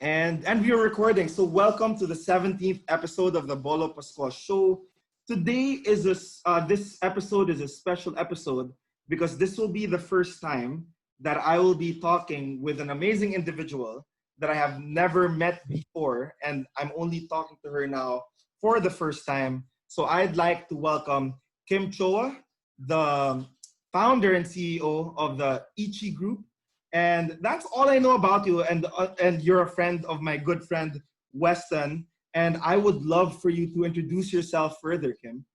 And we are recording. So welcome to the 17th episode of the Bolo Pascual show. Today is this episode is a special episode because this will be the first time that I will be talking with an amazing individual that I have never met before, and I'm only talking to her now for the first time. So I'd like to welcome Kimm Choa, the founder and CEO of the Ichi Group. And that's all I know about you. And you're a friend of my good friend Weston. And I would love for you to introduce yourself further, Kimm.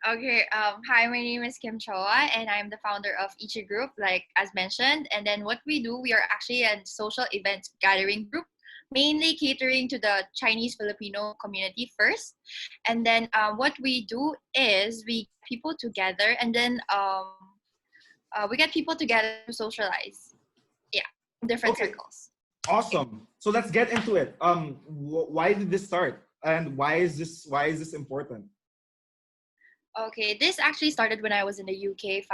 Okay. Hi, my name is Kimm Choa, and I'm the founder of Ichi Group, like as mentioned. And then what we do, we are actually a social events gathering group, mainly catering to the Chinese Filipino community first. And then what we do is we get people together, and then we get people together to socialize. Yeah, different Okay, circles. awesome. So let's get into it. Why did this start, and why is this important? Okay, this actually started when I was in the UK.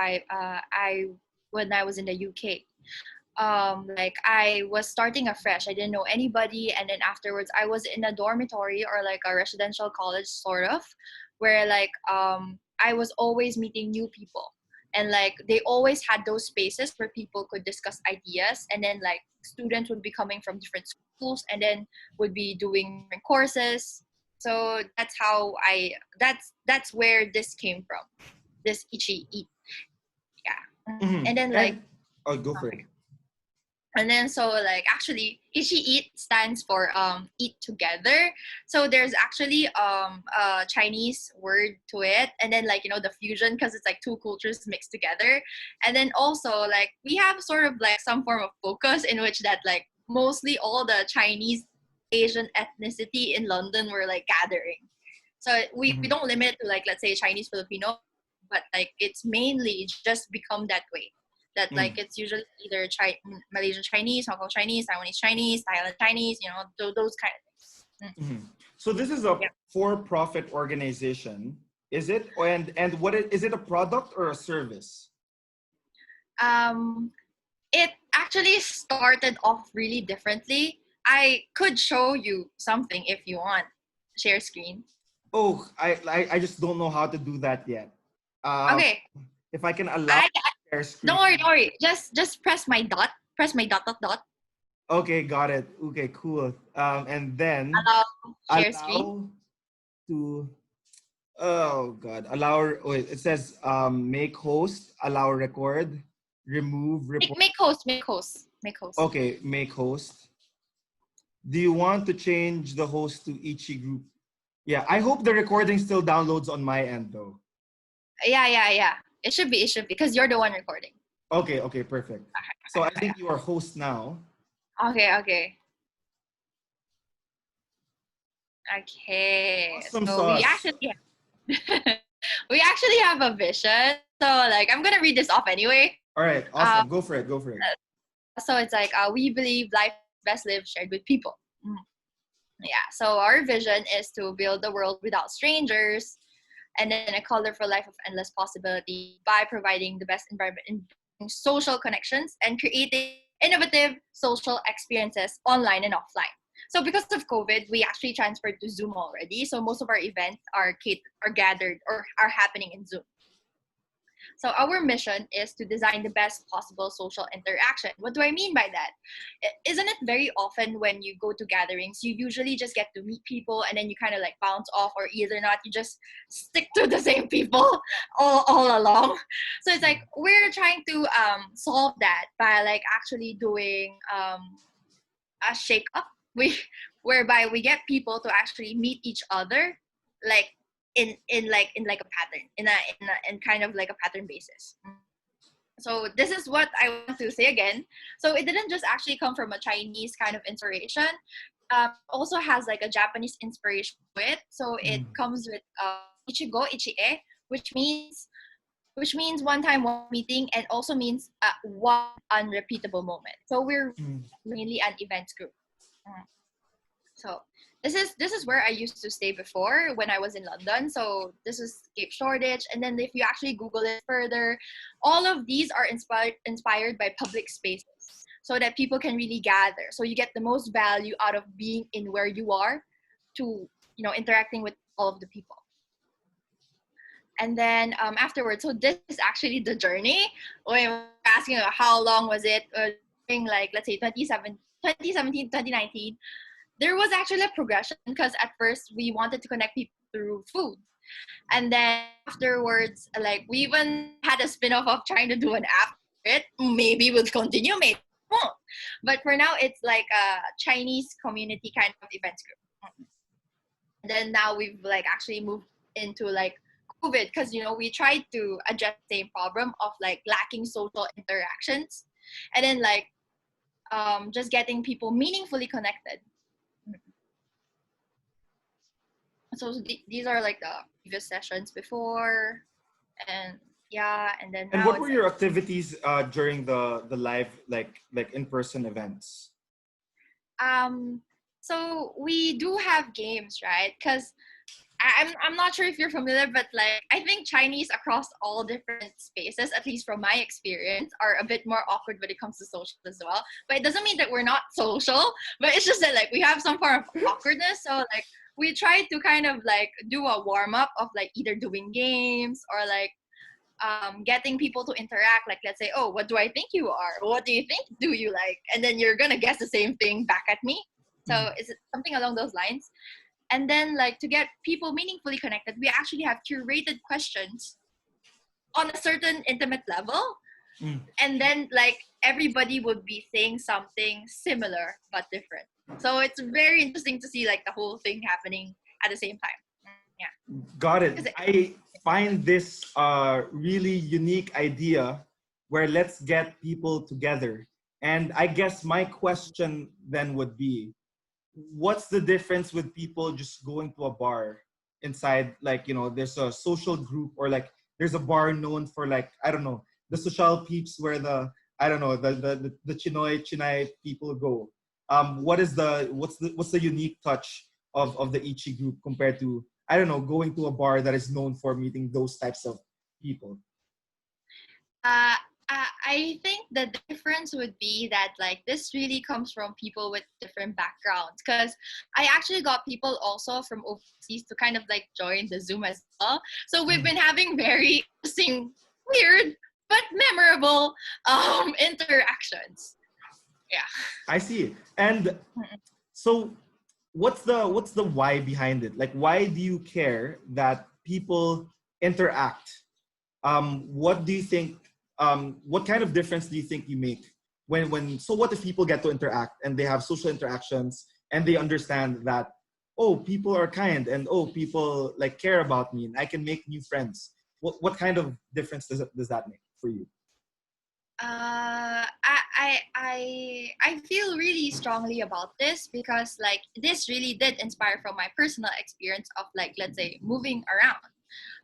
When I was in the UK. Like I was starting afresh. I didn't know anybody, and then afterwards I was in a dormitory or like a residential college sort of, where like I was always meeting new people, and like they always had those spaces where people could discuss ideas, and then like students would be coming from different schools and then would be doing different courses. So that's where this came from, this ichi eat. Yeah. And then like And oh, go for it. and then so like actually ichi eat stands for eat together. So there's actually a Chinese word to it, and then like the fusion, because it's like two cultures mixed together. And then also like we have sort of like some form of focus in which that like mostly all the Chinese Asian ethnicity in London were like gathering. So we Mhm. don't limit it to like, let's say, Chinese Filipino, but like it's mainly just become that way. That like Mm. it's usually either Malaysian Chinese, Hong Kong Chinese, Taiwanese Chinese, Thailand Chinese, those kind of things. Mhm. So this is a Yeah. for-profit organization, is it? And is it a product or a service? Um, it actually started off really differently. I could show you something if you want. Share screen. Oh, I just don't know how to do that yet. Um, Okay. if I can allow I share Don't worry, screen. don't worry. Just press my dot. Press my dot dot dot. Okay, got it. Okay, cool. And then Allow share screen. allow to. Oh God, allow. Wait, it says make host, allow record, remove report. Make host. Make host. Make host. Okay, make host. Do you want to change the host to Ichi group? Yeah, I hope the recording still downloads on my end though. Yeah. It should be. It should be because you're the one recording. Okay, perfect. So I think you are host now. Okay. Okay. Awesome So we sauce. actually we actually have a vision. So like I'm gonna read this off anyway. All right, Um, awesome. Go for it. Go for it. so it's like we believe life is best lived shared with people. Mm. Yeah. So our vision is to build a world without strangers, and then a colorful life of endless possibility by providing the best environment in social connections and creating innovative social experiences online and offline. So because of COVID, we actually transferred to Zoom already. So most of our events are gathered or are happening in Zoom. So our mission is to design the best possible social interaction. What do I mean by that? Isn't it very often when you go to gatherings, you usually just get to meet people and then you kind of like bounce off, or either not, you just stick to the same people all along. So it's like we're trying to solve that by like actually doing a shake up, we whereby we get people to actually meet each other like in a pattern, in kind of like a pattern basis. So this is what I want to say again. So it didn't just actually come from a Chinese kind of inspiration. Also has like a Japanese inspiration to it. So it Mm, comes with ichigo ichie, which means one time one meeting, and also means one unrepeatable moment. So we're mm, mainly an events group. Mm. So this is where I used to stay before when I was in London. So this is Cape Shoreditch, and then if you actually Google it further, all of these are inspired by public spaces, so that people can really gather. So you get the most value out of being in where you are, to interacting with all of the people. And then afterwards, so this is actually the journey. When we're asking how long was it, during like let's say 2017, 2019, there was actually a progression, because at first we wanted to connect people through food. And then afterwards, like we even had a spin-off of trying to do an app for it. Maybe we'll continue, maybe we won't. But for now, it's like a Chinese community kind of events group. And then now we've like actually moved into like COVID, because we tried to address the same problem of like lacking social interactions, and then like just getting people meaningfully connected. So these are like the previous sessions before, and yeah, and then And now what it's were like your activities during the live like in-person events? so we do have games, right? Because I'm not sure if you're familiar, but like I think Chinese across all different spaces, at least from my experience, are a bit more awkward when it comes to social as well. But it doesn't mean that we're not social, but it's just that like we have some form of awkwardness. So like we try to kind of like do a warm up of like either doing games or like getting people to interact. Like let's say, oh, what do I think you are? What do you think? Do you like? And then you're gonna guess the same thing back at me. So is it something along those lines? And then like to get people meaningfully connected, we actually have curated questions on a certain intimate level. And then like everybody would be saying something similar but different. So it's very interesting to see like the whole thing happening at the same time. Yeah. Got it. I find this really unique idea where let's get people together. And I guess my question then would be, what's the difference with people just going to a bar inside, like, there's a social group, or like there's a bar known for, like, I don't know, the social peeps where I don't know, the Chinoy people go. What's the unique touch of the Ichi group compared to, I don't know, going to a bar that is known for meeting those types of people? Uh, I think the difference would be that like this really comes from people with different backgrounds, because I actually got people also from overseas to kind of like join the Zoom as well. So we've been having very interesting, weird but memorable interactions. Yeah. I see. And so what's the why behind it? Like, why do you care that people interact? What do you think, what kind of difference do you think you make when so what if people get to interact and they have social interactions and they understand that, oh, people are kind, and oh, people like care about me and I can make new friends? What kind of difference does that make for you? I feel really strongly about this, because like this really did inspire from my personal experience of like let's say moving around.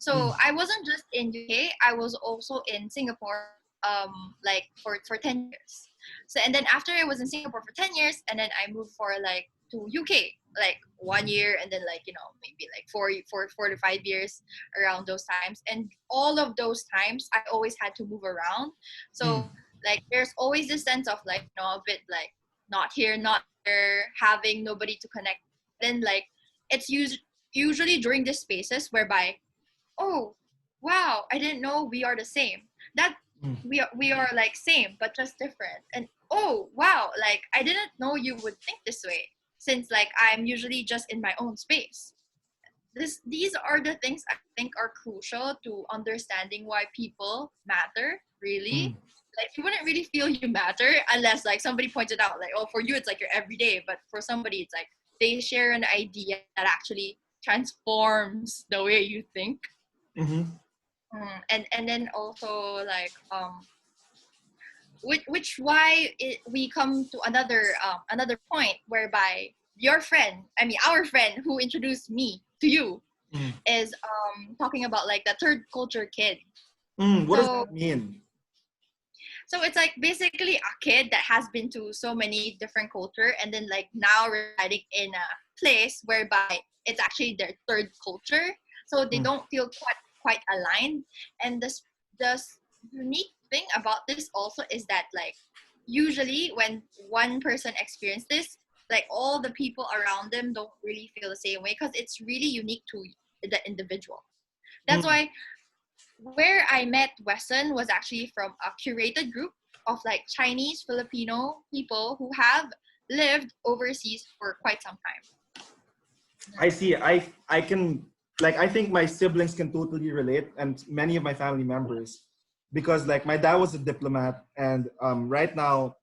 So I wasn't just in UK, I was also in Singapore like for 10 years. So and then after I was in Singapore for 10 years, and then I moved for like to UK like 1 year, and then like maybe like 4 to 5 years around those times. And all of those times I always had to move around. So like there's always this sense of like a bit like not here, not there, having nobody to connect. Then like it's usually during these spaces whereby, oh wow, I didn't know we are the same, that we are like same but just different. And oh wow, like I didn't know you would think this way, since like I'm usually just in my own space. These are the things I think are crucial to understanding why people matter, really. Like you wouldn't really feel you matter unless like somebody pointed out like, oh, for you it's like your everyday, but for somebody it's like they share an idea that actually transforms the way you think. And then also like which why we come to another point whereby your friend, I mean our friend who introduced me to you, is talking about like the third culture kid. What does that mean? So it's like basically a kid that has been to so many different culture, and then like now residing in a place whereby it's actually their third culture, so they don't feel quite aligned. And the unique thing about this also is that like usually when one person experiences this, like all the people around them don't really feel the same way because it's really unique to the individual. That's Mm. why where I met Weston was actually from a curated group of like Chinese Filipino people who have lived overseas for quite some time. I see. I can, like, I think my siblings can totally relate, and many of my family members, because like my dad was a diplomat, and right now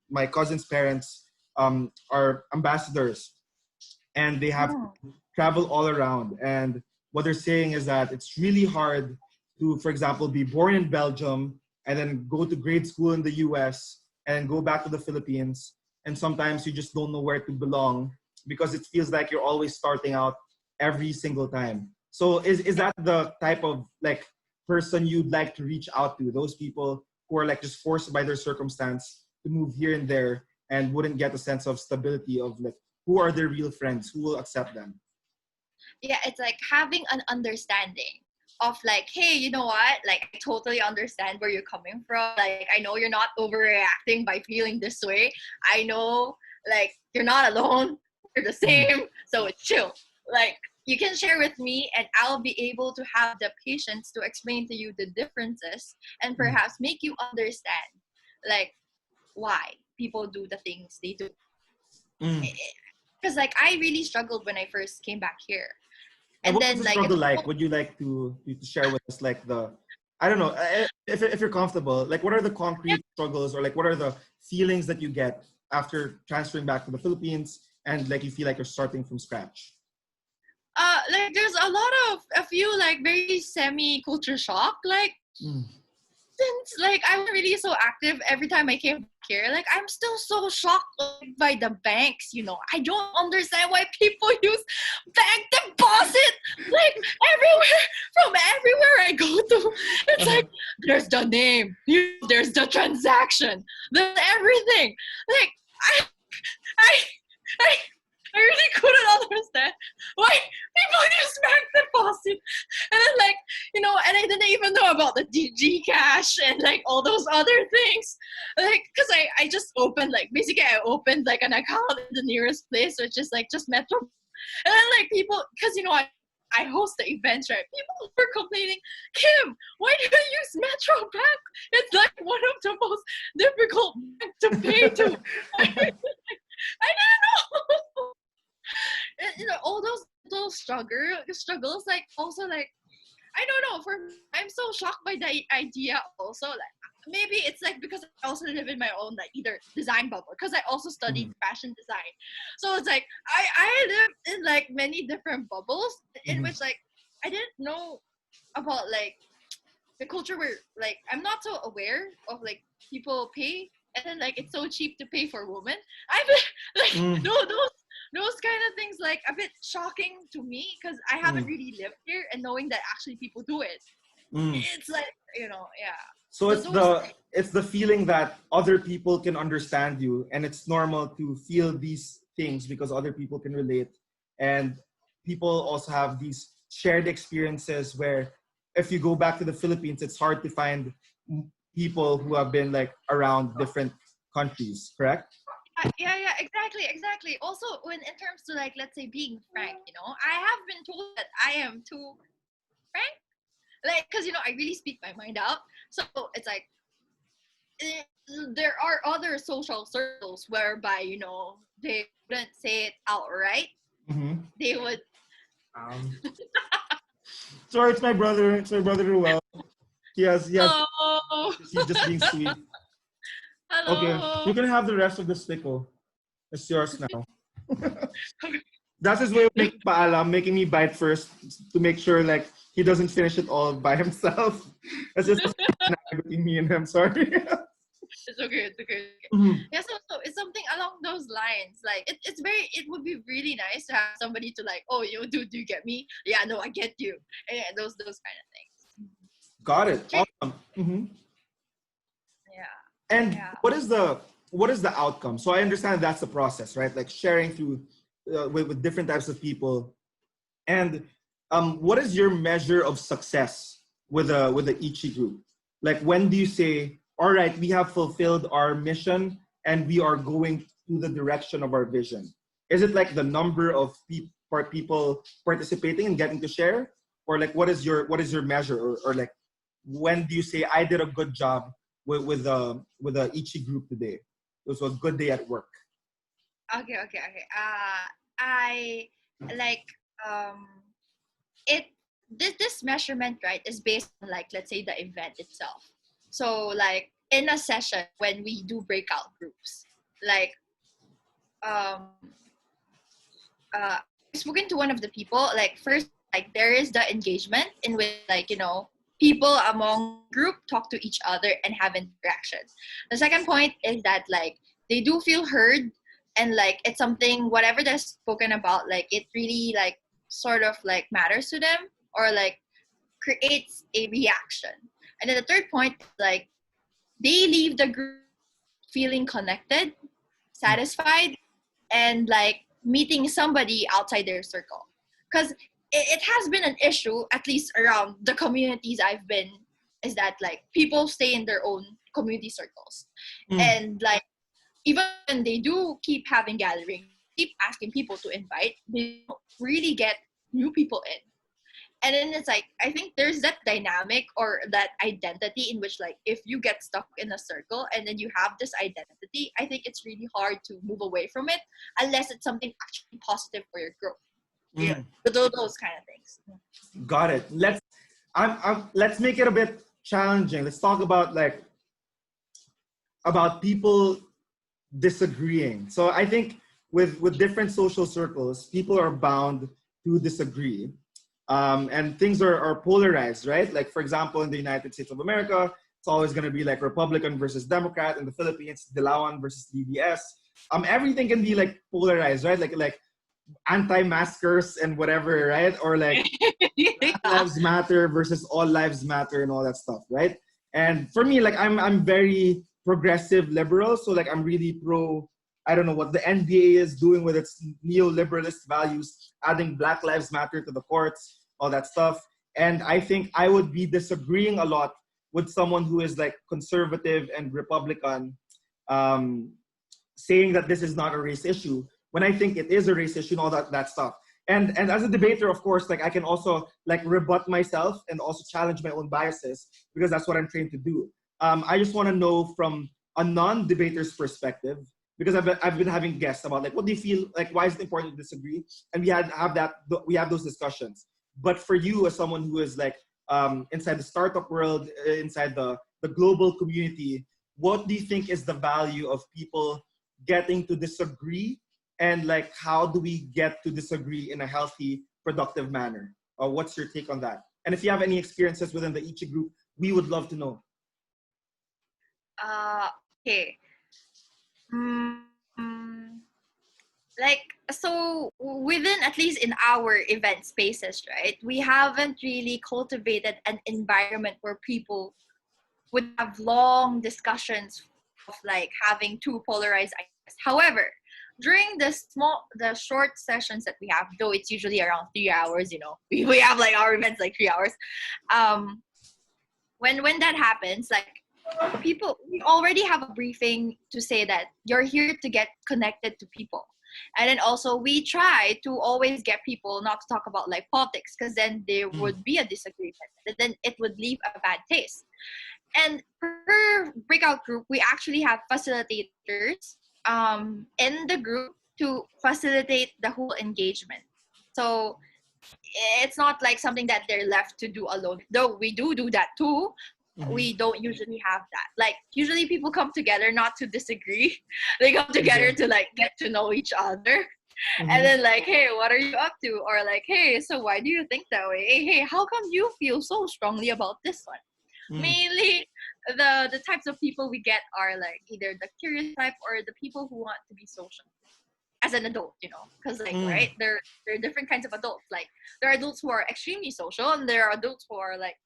my cousin's parents are ambassadors, and they have Oh. travel all around. And what they're saying is that it's really hard to, for example, be born in Belgium and then go to grade school in the US and go back to the Philippines. And sometimes you just don't know where to belong because it feels like you're always starting out every single time. So is that the type of like person you'd like to reach out to? Those people who are like just forced by their circumstance to move here and there and wouldn't get a sense of stability of like who are their real friends, who will accept them. Yeah, it's like having an understanding of like, hey, you know what? Like, I totally understand where you're coming from. Like, I know you're not overreacting by feeling this way. I know, like, you're not alone. We're the same. So it's chill. Like, you can share with me, and I'll be able to have the patience to explain to you the differences and perhaps make you understand, like, why people do the things they do. Mm. Because, like, I really struggled when I first came back here. And And what was then, the like, struggle like? Would you like to share with us like the, I don't know, if you're comfortable, like what are the concrete struggles or like what are the feelings that you get after transferring back to the Philippines and like you feel like you're starting from scratch? like there's a few like very semi culture shock, like Mm. since like I was really so active every time I came back here, like I'm still so shocked like, by the banks, you know. I don't understand why people use bank deposit like everywhere, from everywhere I go to. It's like there's the name, there's the transaction, there's everything. Like I I I I really couldn't understand why people use bank deposit. And then like, you know, and I didn't even know about the DG cash and like all those other things. Like, cause I just opened like, basically I opened like an account in the nearest place, which is like just Metro. And then like people, cause you know, I host the events, right? People were complaining, Kim, why do you use Metro Bank? It's like one of the most difficult bank to pay to. I didn't know. You know, all those little struggles, like also like I don't know. For me, I'm so shocked by the idea. Also, like maybe it's like because I also live in my own like either design bubble because I also studied Mhm. fashion design. So it's like I live in like many different bubbles in Mhm. which like I didn't know about like the culture where like I'm not so aware of like people pay and then like it's so cheap to pay for women. I've been like Mm. those kind of things like a bit shocking to me because I haven't Mm. really lived here and knowing that actually people do it. Mm. It's like yeah. So So those things. it's the feeling that other people can understand you, and it's normal to feel these things because other people can relate, and people also have these shared experiences where if you go back to the Philippines, it's hard to find people who have been like around different countries. Correct? Yeah, exactly. Also, when in terms to like let's say being frank, you know, I have been told that I am too frank, like because you know I really speak my mind out. So it's like eh, there are other social circles whereby you know they wouldn't say it outright. Mm-hmm. They would. Um, sorry, it's my brother. It's my brother Ruel. He has Oh, he's just being sweet. Okay, hello. you can have the rest of the stickle. It's yours now. That's his way of making paalam, making me bite first to make sure like he doesn't finish it all by himself. That's just a between me and him. Sorry. It's okay. It's okay. Mhm. Yeah, so it's something along those lines. Like it would be really nice to have somebody to like, oh, do you get me? Yeah, no, I get you. Yeah, those kind of things. Got it. Straight. Awesome. Hmm. Yeah, And yeah. what is the outcome? So I understand that's the process, right? Like sharing through with different types of people. And what is your measure of success with the Ichi group? Like, when do you say, all right, we have fulfilled our mission and we are going to the direction of our vision? Is it like the number of people participating and getting to share, or like what is your measure, or like when do you say I did a good job with the Ichi group today? It was a good day at work. Okay. I like um it this measurement, right, is based on, like, let's say, the event itself. So like in a session when we do breakout groups, like um I've spoken to one of the people. Like, first, like, there is the engagement in which, like, people among group talk to each other and have interaction. The second point is that, like, they do feel heard, and like it's something, whatever they're spoken about, like it really, like, sort of like matters to them, or like creates a reaction. And then the third point is, like, they leave the group feeling connected, satisfied, and like meeting somebody outside their circle. Because it has been an issue, at least around the communities I've been, is that, like, people stay in their own community circles. Mm. And like, even when they do keep having gatherings, keep asking people to invite, they don't really get new people in. And then it's like, I think there's that dynamic or that identity in which, like, if you get stuck in a circle and then you have this identity, I think it's really hard to move away from it unless it's something actually positive for your growth. Yeah, Mm. those kind of things. Got it. Let's make it a bit challenging. Let's talk about people disagreeing. So I think with different social circles, people are bound to disagree, and things are polarized, right? Like, for example, in the United States of America, it's always going to be like Republican versus Democrat. In the Philippines, Dilawan versus DDS. Everything can be like polarized, right? Like anti-maskers and whatever, right? Or like Black Yeah. Lives Matter versus All Lives Matter and all that stuff, right? And for me, like I'm very progressive liberal, so like I'm really pro. I don't know what the NBA is doing with its neoliberalist values, adding Black Lives Matter to the courts, all that stuff. And I think I would be disagreeing a lot with someone who is like conservative and Republican, um, saying that this is not a race issue when I think it is a race issue and all that stuff. And as a debater, of course, like I can also like rebut myself and also challenge my own biases because that's what I'm trained to do. I just want to know from a non-debater's perspective, because I've been having guests about like what do you feel like, why is it important to disagree, and we have those discussions. But for you as someone who is like inside the startup world, inside the global community, what do you think is the value of people getting to disagree, and like how do we get to disagree in a healthy, productive manner? What's your take on that? And if you have any experiences within the Ichi group, we would love to know. Okay. Mm, like, so within, at least in our event spaces, right, we haven't really cultivated an environment where people would have long discussions of like having two polarized ideas. However, during the short sessions that we have, though it's usually around 3 hours, we have like our events like 3 hours. Um, when that happens, like, people, we already have a briefing to say that you're here to get connected to people. And then also we try to always get people not to talk about like politics, because then there Mm. would be a disagreement and then it would leave a bad taste. And per breakout group, we actually have facilitators in the group to facilitate the whole engagement. So it's not like something that they're left to do alone, though we do that too. Mhm. We don't usually have that. Like, usually people come together not to disagree. They come together Okay. to like get to know each other. And Mhm. then like, hey, what are you up to? Or like, hey, so why do you think that way? Hey, how come you feel so strongly about this one? Mm. Mainly the types of people we get are like either the curious type or the people who want to be social as an adult, because like, Mm. right, there are different kinds of adults. Like, there are adults who are extremely social, and there are adults who are like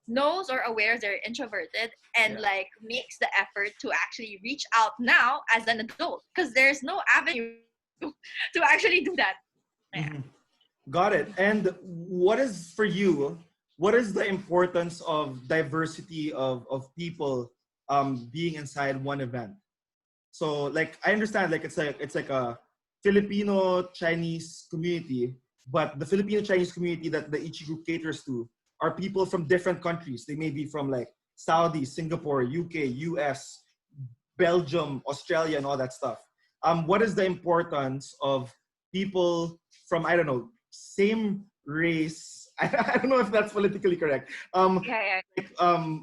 knows or aware they're introverted and Yeah. like makes the effort to actually reach out now as an adult, because there's no avenue to actually do that. Yeah. Mhm. Got it. And what is for you? What is the importance of diversity of people being inside one event? So like I understand like it's like a Filipino Chinese community, but the Filipino Chinese community that the Ichi group caters to are people from different countries. They may be from like Saudi, Singapore, UK, US, Belgium, Australia, and all that stuff. What is the importance of people from, I don't know, same race? I don't know if that's politically correct. Yeah,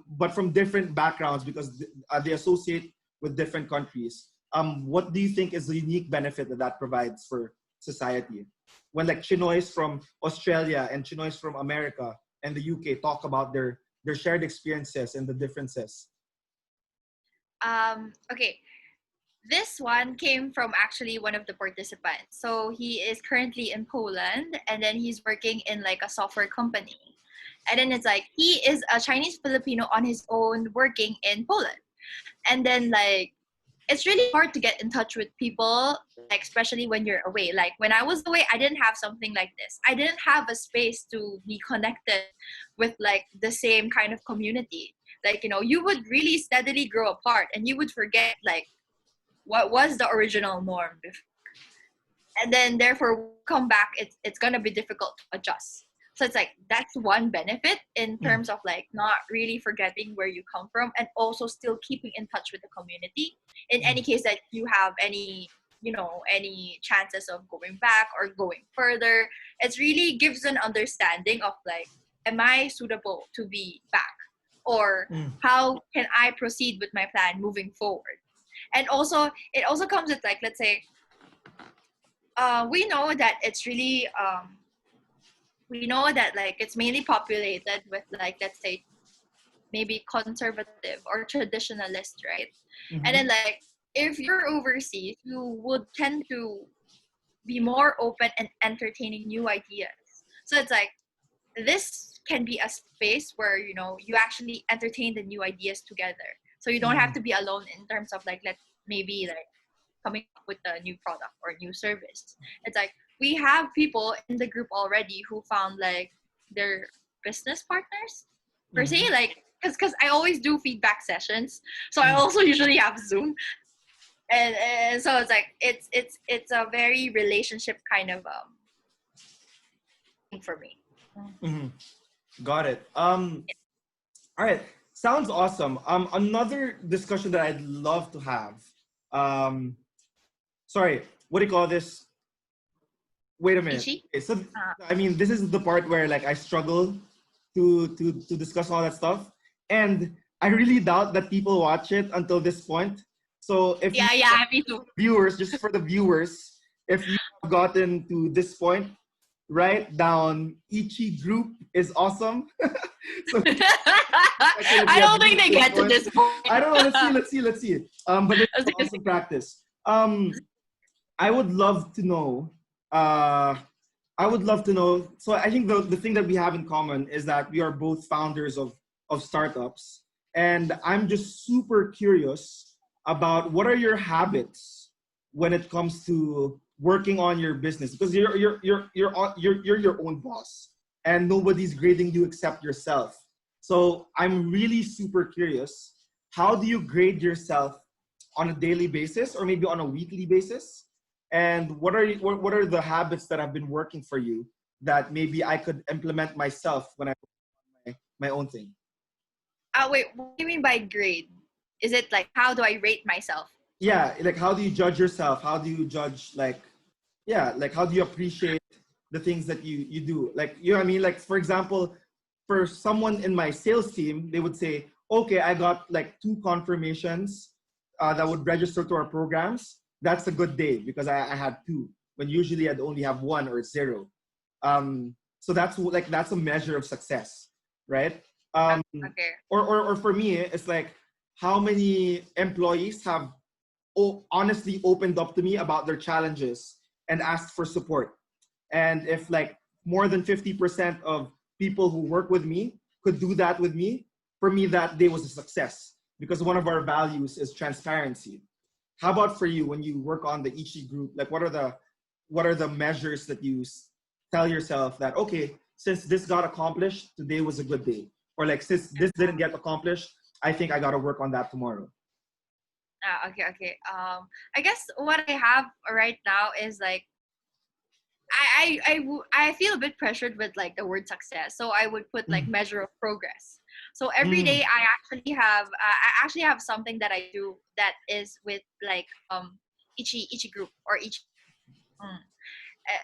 But from different backgrounds because they associate with different countries. What do you think is the unique benefit that that provides for society? When like Chinoys from Australia and Chinoys from America and the UK talk about their shared experiences and the differences. Okay. This one came from actually one of the participants. So he is currently in Poland and then he's working in like a software company. And then it's like he is a Chinese Filipino on his own working in Poland. And then like it's really hard to get in touch with people, like especially when you're away. Like when I was away, I didn't have something like this. I didn't have a space to be connected with like the same kind of community. Like, you know, you would really steadily grow apart and you would forget like what was the original norm before. And then therefore come back, it's gonna be difficult to adjust. So it's like that's one benefit in Mm, terms of like not really forgetting where you come from and also still keeping in touch with the community in mm, any case that you have any, you know, any chances of going back or going further. It really gives an understanding of like, am I suitable to be back, or mm, how can I proceed with my plan moving forward. And also it also comes with like, let's say, we know that it's really we know that like it's mainly populated with like, let's say, maybe conservative or traditionalist, right? And mhm, then like if you're overseas, you would tend to be more open and entertaining new ideas. So it's like this can be a space where, you know, you actually entertain the new ideas together, so you don't have mhm, to be alone in terms of like, let maybe like coming up with a new product or new service. It's like we have people in the group already who found like their business partners per se, mhm, like because I always do feedback sessions, so I mm. also usually have Zoom, and so it's like it's a very relationship kind of thing for me. Mhm. Got it. All right. Sounds awesome. Another discussion that I'd love to have. Um, sorry, what do you call this? Wait a minute. Ishi? Okay, so Uh, I mean, this is the part where like I struggle to discuss all that stuff, and I really doubt that people watch it until this point. So if you yeah, yeah, me too. viewers, just for the viewers, if you have gotten to this point, write down Ichi group is awesome. So section if I you have don't think reached they this get to point. this point. I don't know. Let's see. But it's awesome practice. I would love to know. Uh, I would love to know. So I think the thing that we have in common is that we are both founders of startups, and I'm just super curious about what are your habits when it comes to working on your business, because you're your own boss and nobody's grading you except yourself. So I'm really super curious. How do you grade yourself on a daily basis or maybe on a weekly basis? And what are the habits that have been working for you that maybe I could implement myself when I do my own thing? Wait, what do you mean by grade? Is it like how do I rate myself? Yeah, like how do you judge yourself? How do you judge like, yeah, like how do you appreciate the things that you do? Like, you know what I mean? Like for example, for someone in my sales team, they would say, okay, I got like 2 confirmations that would register to our programs. That's a good day because I had 2 when usually I'd only have 1 or 0. So that's a measure of success, right? Um, Okay. or for me, it's like how many employees have honestly opened up to me about their challenges and asked for support. And if like more than 50% of people who work with me could do that with me, for me that day was a success because one of our values is transparency. How about for you when you work on the Ichi group? Like what are what are the measures that you tell yourself that, okay, since this got accomplished, today was a good day, or like since this didn't get accomplished, I think I got to work on that tomorrow. Okay. I guess what I have right now is like I feel a bit pressured with like the word success, so I would put like measure of progress. So every day I actually have something that I do that is with like each group or each. Mm.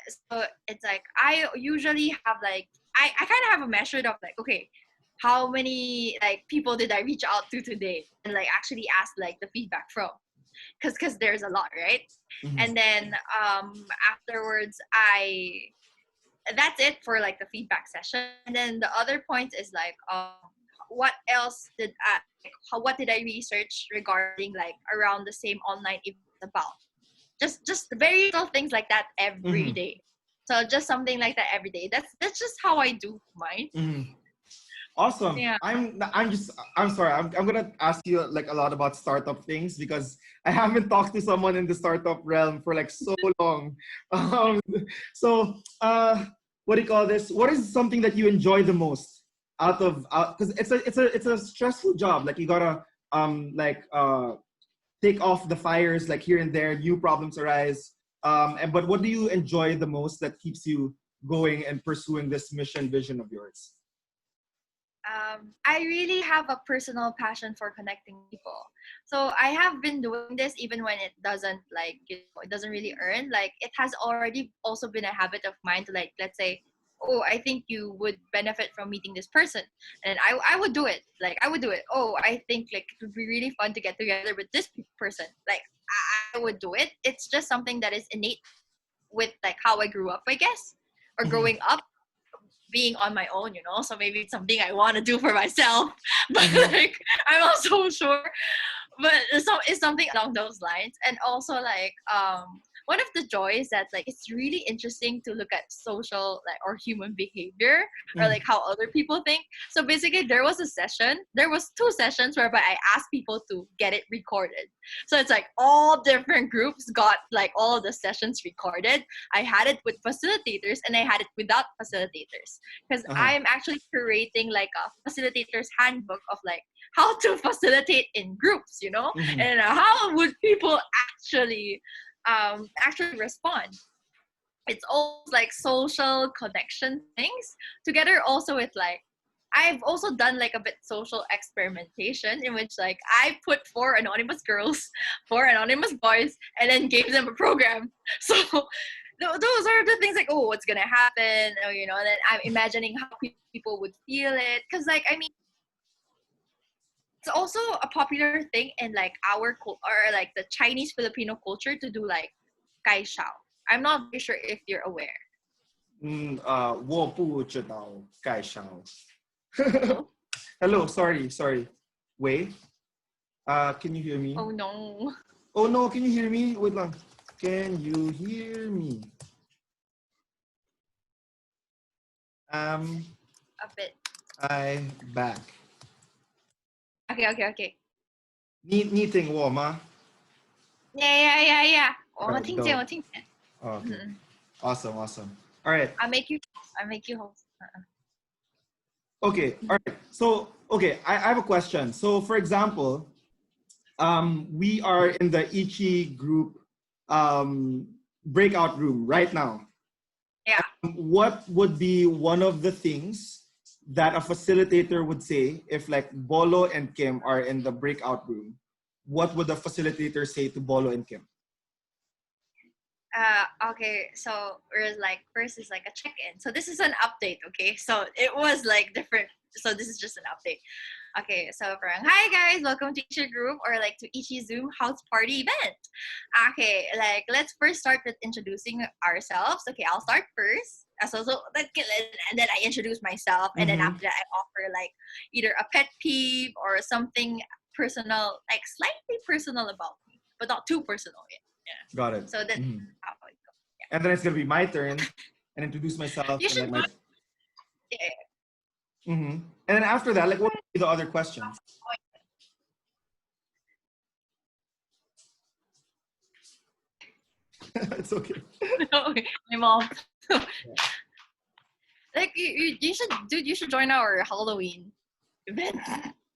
So it's like I usually have like I kind of have a measure of like, okay, how many like people did I reach out to today and like actually ask like the feedback from, because there's a lot, right? And then afterwards that's it for like the feedback session. And then the other point is like what else did I what did I research regarding like around the same online event about, just very little things like that every day. So just something like that every day. That's just how I do mine. Awesome. Yeah. I'm sorry. I'm gonna ask you like a lot about startup things because I haven't talked to someone in the startup realm for like so long. Um, so what do you call this? What is something that you enjoy the most out of because it's a stressful job. Like you gotta take off the fires like here and there, new problems arise. But what do you enjoy the most that keeps you going and pursuing this mission vision of yours? I really have a personal passion for connecting people. So I have been doing this even when it doesn't like, it doesn't really earn. Like it has already also been a habit of mine to like, let's say, oh, I think you would benefit from meeting this person. And I would do it. Like I would do it. Oh, I think like it would be really fun to get together with this person. Like I would do it. It's just something that is innate with like how I grew up, I guess, or growing up being on my own, so maybe it's something I want to do for myself, but like I'm not so sure, but it's something along those lines. And also like one of the joys that like it's really interesting to look at social like or human behavior or like how other people think. So basically there was two sessions whereby I asked people to get it recorded. So it's like all different groups got like all of the sessions recorded. I had it with facilitators and I had it without facilitators, because I'm actually creating like a facilitator's handbook of like how to facilitate in groups, and how would people actually respond. It's all like social connection things together also with like I've also done like a bit social experimentation in which like I put 4 anonymous girls, 4 anonymous boys, and then gave them a program. So those are the things like, oh, what's gonna happen, and then I'm imagining how people would feel it, because like I mean it's also a popular thing in like our or like the Chinese Filipino culture to do like kai shao. I'm not very sure if you're aware. 我不知道介绍. Hello, sorry. Wait. Can you hear me? Oh no. Oh no, can you hear me? Wait lang. Can you hear me? A bit. I back. Okay. 你听我吗? Yeah. Alright, 我听见。 Oh, okay. Awesome. All right. I make you host. Okay. All right. So, okay, I have a question. So, for example, we are in the Ichi group breakout room right now. Yeah. What would be one of the things that a facilitator would say if like Bolo and Kimm are in the breakout room? What would the facilitator say to Bolo and Kimm? Okay, so we're like first is like a check-in. So this is an update, okay? So it was like different. So this is just an update. Okay, so hi guys, welcome to Ichi group or like to Ichi Zoom house party event. Okay, like let's first start with introducing ourselves. Okay, I'll start first. And then I introduce myself, and then after that I offer like either a pet peeve or something personal, like slightly personal about me, but not too personal yet. Yeah. Got it. So that's how it goes. Yeah. And then it's gonna be my turn and introduce myself You and should like my. yeah. And then after that, like, what would be the other questions? It's okay. My mom. Like you should, dude. You should join our Halloween event.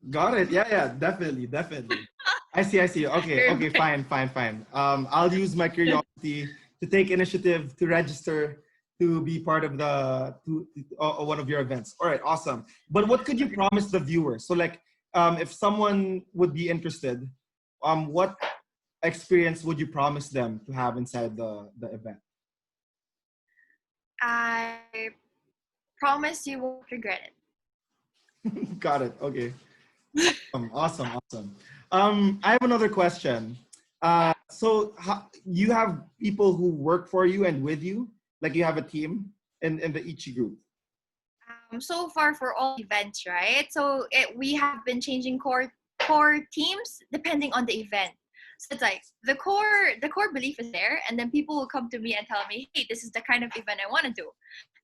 Got it. Yeah, yeah, definitely, definitely. I see. Okay, Very okay, bright. fine, fine, fine. I'll use my curiosity to take initiative to register to be part of one of your events. All right, awesome. But what could you promise the viewers? So, like, if someone would be interested, what experience would you promise them to have inside the event? I promise you won't regret Got it. Okay. Awesome, awesome. I have another question. So you have people who work for you and with you, like you have a team in the Ichi group. So far for all events, right? So we have been changing core teams depending on the event. So it's like the core belief is there, and then people will come to me and tell me, hey, this is the kind of event I want to do.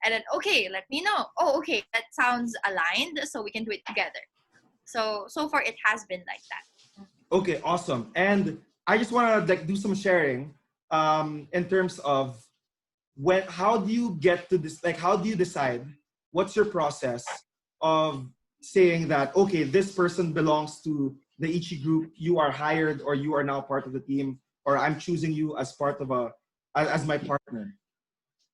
And then okay, let me know. Oh, okay, that sounds aligned, so we can do it together. So far it has been like that. Okay, awesome. And I just want to like do some sharing in terms of how do you get to this, like how do you decide what's your process of saying that okay, this person belongs to the Ichi group, you are hired or you are now part of the team, or I'm choosing you as part of as my partner.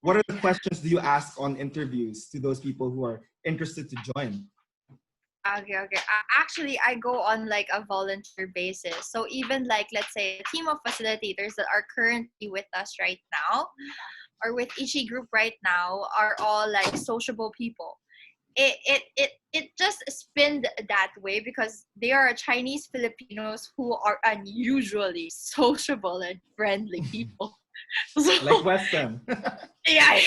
What are the questions do you ask on interviews to those people who are interested to join? Okay. Actually, I go on like a volunteer basis. So even like, let's say a team of facilitators that are currently with us right now, or with Ichi group right now, are all like sociable people. It just spinned that way because they are Chinese Filipinos who are unusually sociable and friendly people. Like So Western. yeah.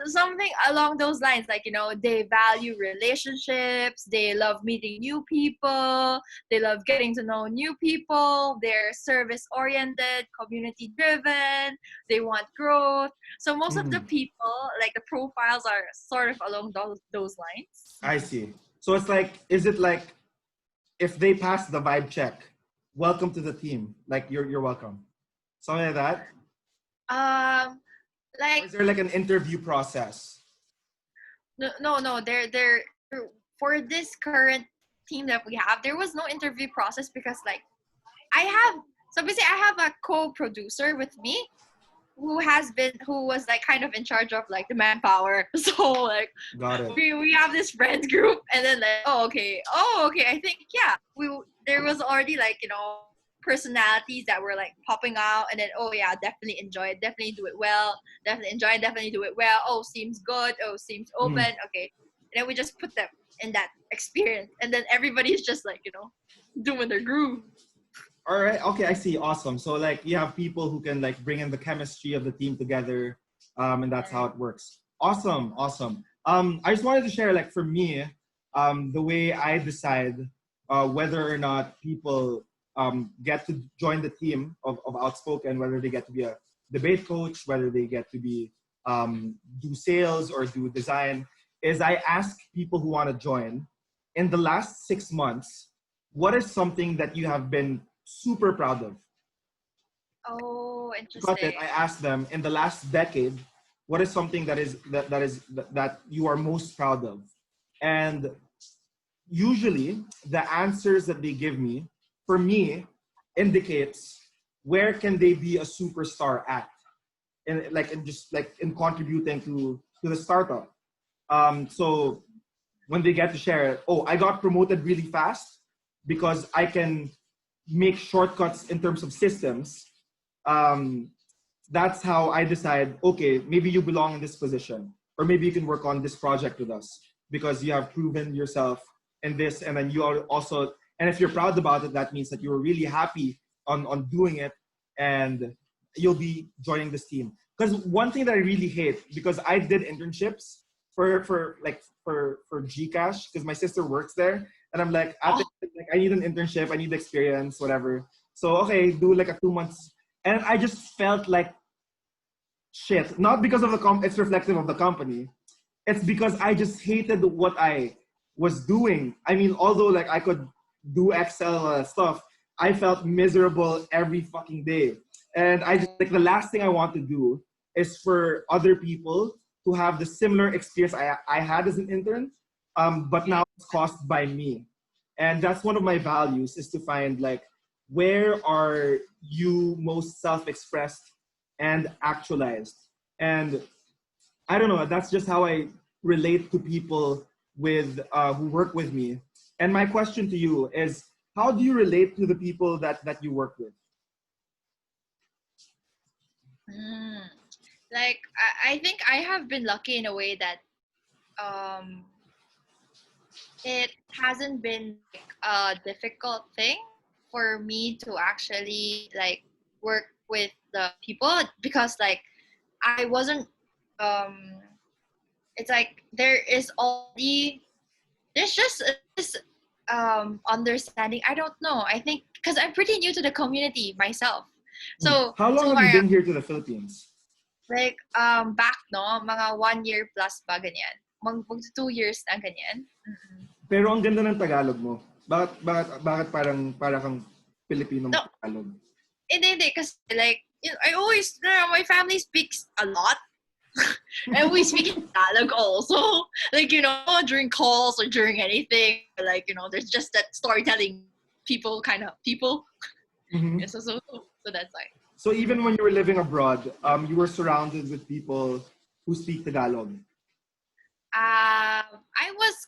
Something along those lines, like, they value relationships, they love meeting new people, they love getting to know new people, they're service oriented, community driven, they want growth. So most of the Mhm. people, like, the profiles are sort of along those lines. I see. So it's like, is it like if they pass the vibe check, welcome to the team. Like you're welcome. Something like that. um Or like is there like an interview process? no, they're for this current team that we have, there was no interview process because, like, I have so basically I have a co-producer with me who was like kind of in charge of like the manpower. So like Got it. we have this friends group, and then like, okay, I think, yeah, we there was already like, personalities that were like popping out, and then, oh yeah, definitely enjoy it, definitely do it well, definitely enjoy it, definitely do it well, oh, seems good, oh, seems open, Mhm. okay. And then we just put them in that experience, and then everybody's just like, doing their groove. All right. Okay, I see. Awesome. So like you have people who can like bring in the chemistry of the team together, and that's how it works. Awesome. Awesome. I just wanted to share like for me, the way I decide whether or not people get to join the team of Outspoken, whether they get to be a debate coach, whether they get to be do sales or do design, is I ask people who want to join in the last 6 months, what is something that you have been super proud of? Oh, Got it. interesting. I asked them in the last decade, what is something that you are most proud of? And usually the answers that they give me, for me, indicates where can they be a superstar at, and like in just like in contributing to the startup. So when they get to share, oh, I got promoted really fast because I can make shortcuts in terms of systems. um, that's how I decide, okay, maybe you belong in this position, or maybe you can work on this project with us because you have proven yourself in this. And then you are also, and if you're proud about it, that means that you were really happy on doing it, and you'll be joining this team. Because one thing that I really hate, because I did internships for Gcash, because my sister works there, and I'm like, Oh, like I need an internship, I need experience, whatever. So okay, do like a 2 months, and I just felt like shit. Not because of it's reflective of the company. It's because I just hated what I was doing. I mean, although like I could do Excel stuff, I felt miserable every fucking day. And I just like the last thing I want to do is for other people to have the similar experience I had as an intern, but now it's caused by me. And that's one of my values is to find like where are you most self-expressed and actualized. And I don't know, that's just how I relate to people with who work with me. And my question to you is, how do you relate to the people that you work with? Mm. Like I think I have been lucky in a way that um it hasn't been like a difficult thing for me to actually like work with the people because like I wasn't um it's like there's just this understanding. I don't know. I think because I'm pretty new to the community myself. So How long so have you far been here to the Philippines? like back no mga 1 year plus pa ganyan. Mag 2 years na ganyan. Mm-mm. Pero ang ganda ng Tagalog mo. Bakit para kang Pilipino No, Tagalog? hindi kasi like I always my family speaks a lot. And we speak in Tagalog also. Like, during calls or during anything, like, there's just that storytelling people. Mm-hmm. Yeah, so that's why. So even when you were living abroad, you were surrounded with people who speak Tagalog.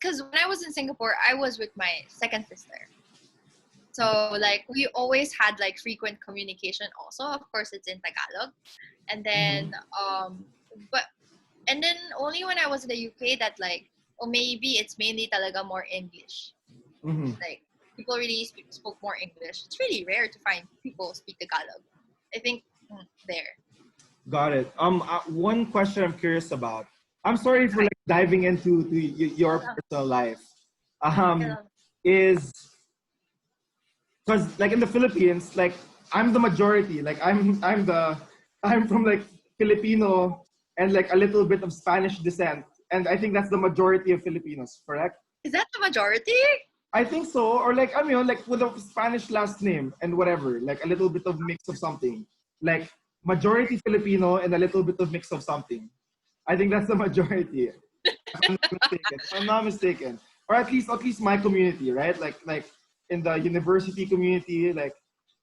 Because when I was in Singapore, I was with my second sister. So, like, we always had, like, frequent communication also. Of course, it's in Tagalog. And then, but and then only when I was in the UK that like, or maybe it's mainly talaga more English. Mm-hmm. Like people really spoke more English. It's really rare to find people speak Tagalog. I think there. Got it. One question I'm curious about. I'm sorry for like diving into your personal life. Is because like in the Philippines, like I'm the majority. Like I'm from like Filipino and like a little bit of Spanish descent, and I think that's the majority of Filipinos. Correct? Is that the majority? I think so, or like I mean, like with a Spanish last name and whatever, like a little bit of mix of something, like majority Filipino and a little bit of mix of something. I think that's the majority. If I'm not mistaken, or at least my community, right? Like in the university community, like,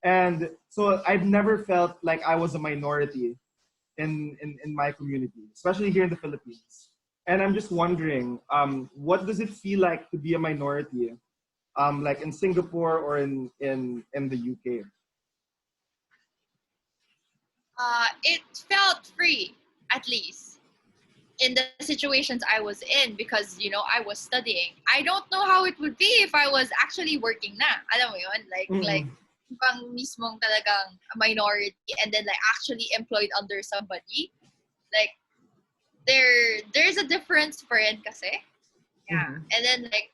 and so I've never felt like I was a minority in my community, especially here in the Philippines. And I'm just wondering, what does it feel like to be a minority, like in Singapore or in the UK? It felt free, at least in the situations I was in because I was studying. I don't know how it would be if I was actually working na. Alam mo yun? Like pang mismong talagang minority and then like actually employed under somebody. Like there's a difference for it kasi. Yeah. And then like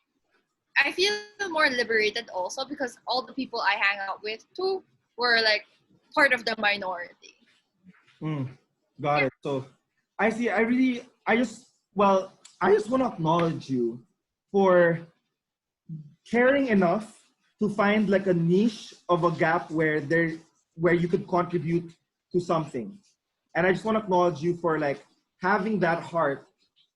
I feel more liberated also because all the people I hang out with too were like part of the minority. Got it. So I see. I just want to acknowledge you for caring enough to find like a niche of a gap where you could contribute to something. And I just want to acknowledge you for like having that heart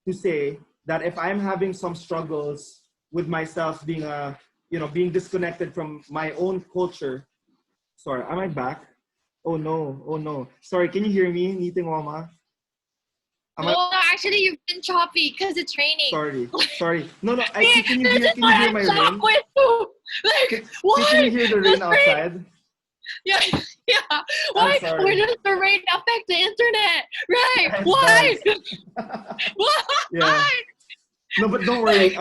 to say that if I'm having some struggles with myself being disconnected from my own culture. Sorry, am I back? Oh no. Sorry, can you hear me? Niting Wama? No, actually you've been choppy because it's raining. Sorry. No. Can you hear my rain? Like, why? Can you hear the rain outside? Yeah. Why does the rain affect the internet? Right? Yes, why? Why? Yeah. No, but don't worry.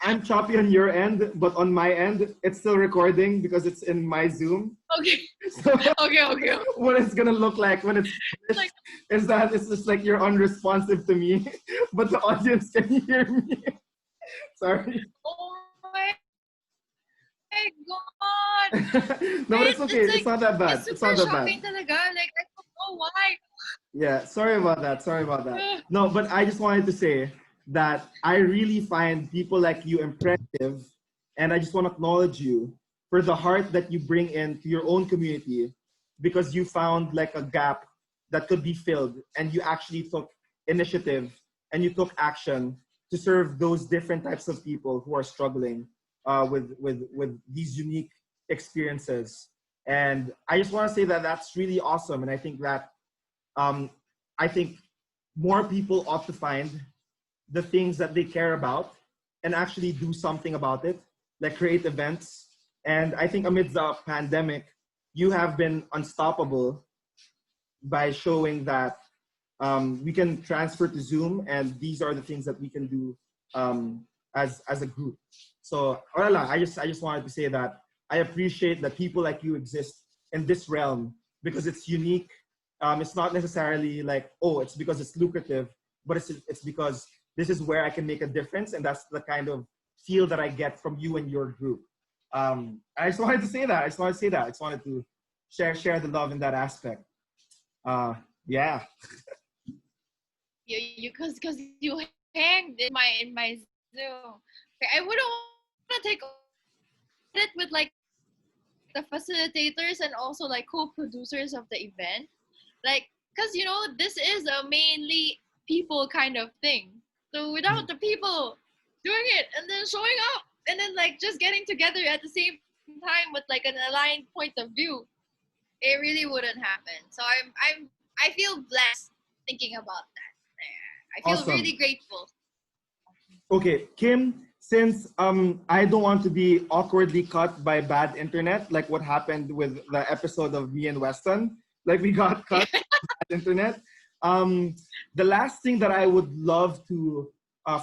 I'm choppy on your end, but on my end, it's still recording because it's in my Zoom. Okay. So Okay. What it's gonna look like when it's finished is that it's just like you're unresponsive to me, but the audience can hear me. Sorry. Oh my god. No, but it's okay. It's not that bad. It's not that bad. Talaga. Like, I don't know why. Yeah, sorry about that. No, but I just wanted to say that I really find people like you impressive, and I just want to acknowledge you for the heart that you bring into your own community, because you found like a gap that could be filled, and you actually took initiative and you took action to serve those different types of people who are struggling with these unique experiences. And I just want to say that that's really awesome. And I think that um, I think more people ought to find the things that they care about and actually do something about it, like create events. And I think amidst the pandemic, you have been unstoppable by showing that we can transfer to Zoom, and these are the things that we can do as a group. So, Orala, I just wanted to say that I appreciate that people like you exist in this realm, because it's unique. It's not necessarily like, oh, it's because it's lucrative, but it's because this is where I can make a difference, and that's the kind of feel that I get from you and your group. I just wanted to say that. I just wanted to share the love in that aspect. Yeah. Because you hanged in my Zoom. Okay, I wouldn't want to take it with like the facilitators and also like co-producers of the event, like, because this is a mainly people kind of thing. So without the people doing it and then showing up and then like just getting together at the same time with like an aligned point of view, it really wouldn't happen. So I feel blessed thinking about that. I feel Awesome. really grateful. Okay, Kim, since I don't want to be awkwardly cut by bad internet, like what happened with the episode of me and Weston, like we got cut by bad internet. The last thing that I would love to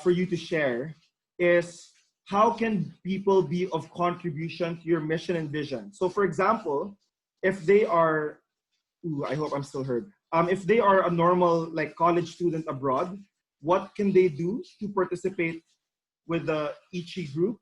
for you to share is how can people be of contribution to your mission and vision. So, for example, if they are, I hope I'm still heard. If they are a normal like college student abroad, what can they do to participate with the Ichi group?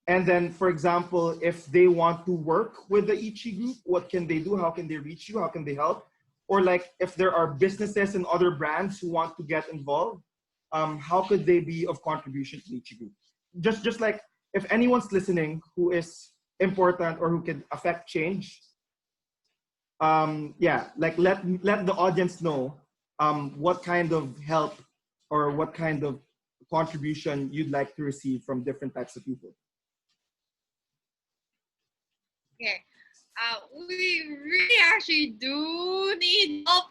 And then, for example, if they want to work with the Ichi group, what can they do? How can they reach you? How can they help? Or like if there are businesses and other brands who want to get involved, how could they be of contribution to the Ichi group? Just like if anyone's listening who is important or who can affect change, yeah, like let the audience know what kind of help or what kind of contribution you'd like to receive from different types of people. Okay. We really actually do need help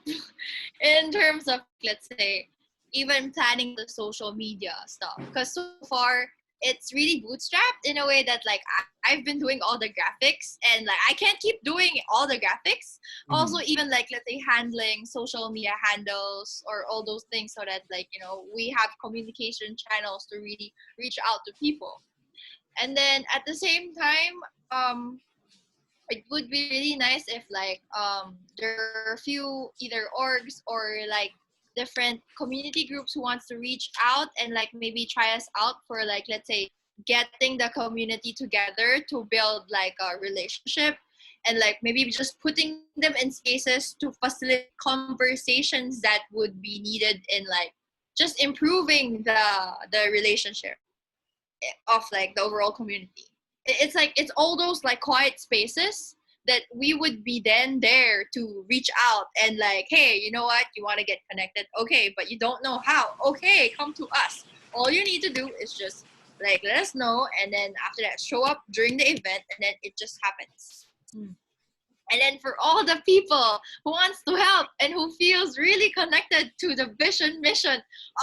in terms of, let's say, even planning the social media stuff. Because so far, it's really bootstrapped in a way that, like, I've been doing all the graphics, and, like, I can't keep doing all the graphics. Mm-hmm. Also, even, like, let's say, handling social media handles or all those things so that, like, we have communication channels to really reach out to people. And then at the same time, it would be really nice if like there are a few either orgs or like different community groups who wants to reach out and like maybe try us out for like, let's say, getting the community together to build like a relationship, and like maybe just putting them in spaces to facilitate conversations that would be needed in like just improving the relationship of like the overall community. It's like it's all those like quiet spaces that we would be then there to reach out and like, hey, you know what, you want to get connected, okay, but you don't know how, okay, come to us. All you need to do is just like let us know, and then after that show up during the event, and then it just happens. And then for all the people who wants to help and who feels really connected to the vision mission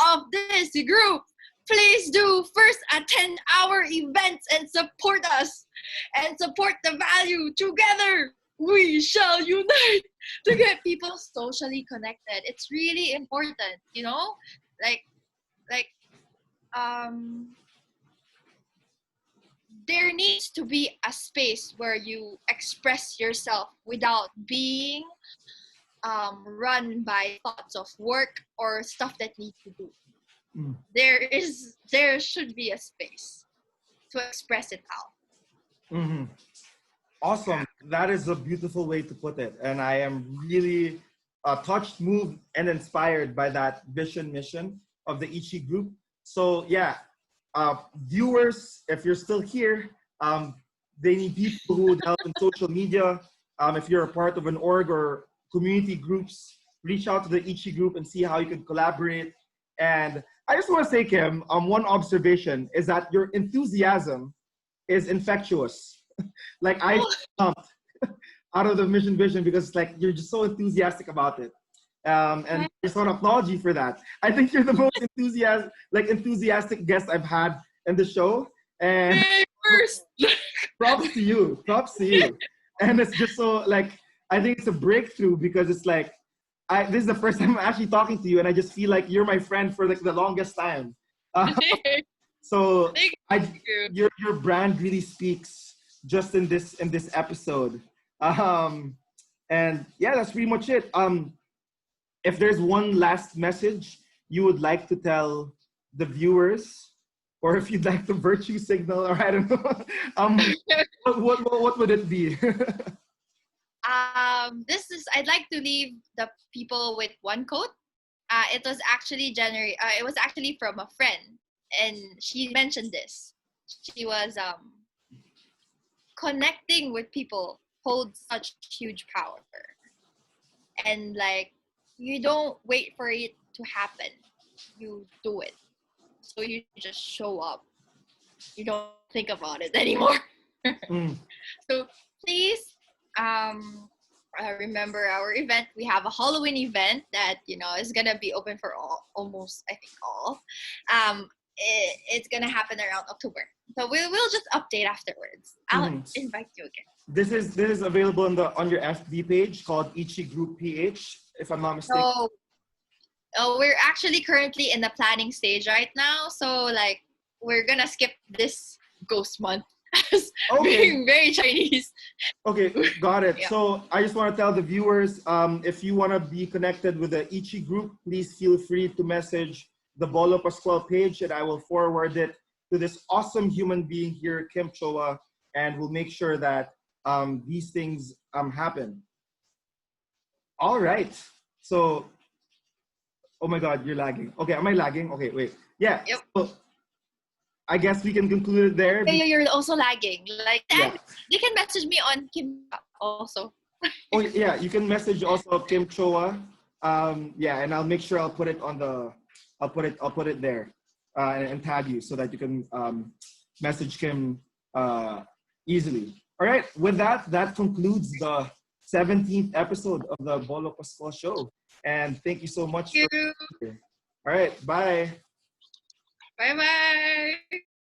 of this group, please do first attend our events and support us and support the value. Together we shall unite to get people socially connected. It's really important, like there needs to be a space where you express yourself without being run by thoughts of work or stuff that need to do. There should be a space to express it out. Mm-hmm. Awesome. That is a beautiful way to put it. And I am really touched, moved, and inspired by that vision mission of the Ichi group. So yeah, viewers, if you're still here, They need people who would help in social media. If you're a part of an org or community groups, reach out to the Ichi group and see how you can collaborate. And I just want to say, Kim, one observation is that your enthusiasm is infectious. Like I jumped out of the mission vision because like you're just so enthusiastic about it. And I just want to applaud you for that. I think you're the most enthusiastic guest I've had in the show. And First. props to you. Props to you. And it's just so like I think it's a breakthrough because it's like this is the first time I'm actually talking to you, and I just feel like you're my friend for like the longest time. So your brand really speaks just in this episode. And yeah, that's pretty much it. If there's one last message you would like to tell the viewers, or if you'd like to virtue signal, or I don't know, what would it be? I'd like to leave the people with one quote. It was actually from a friend, and she mentioned this. She was connecting with people holds such huge power, and like you don't wait for it to happen, you do it. So you just show up. You don't think about it anymore. So please remember our event. We have a Halloween event that is gonna be open for almost I think all. It's gonna happen around October. So we'll just update afterwards. I'll invite you again. This is available on your FB page called Ichi Group PH, if I'm not mistaken. So we're actually currently in the planning stage right now. So like we're gonna skip this ghost month. Being very Chinese. Okay, got it. Yeah. So I just want to tell the viewers, if you want to be connected with the Ichi group, please feel free to message the Bolo Pascual page, and I will forward it to this awesome human being here, Kimm Choa, and we'll make sure that these things happen. All right. So, oh my God, you're lagging. Okay, am I lagging? Okay, wait. Yeah. Yep. So, I guess we can conclude it there. Yeah, you're also lagging. Like, you can message me on Kimm also. Oh yeah, you can message also Kimm Choa. Yeah, and I'll make sure I'll put it on the. I'll put it there, and tag you so that you can message Kim easily. All right. With that for 17th episode of the Bolo Pascual show. And thank you so much. Thank you. All right. Bye. Bye-bye.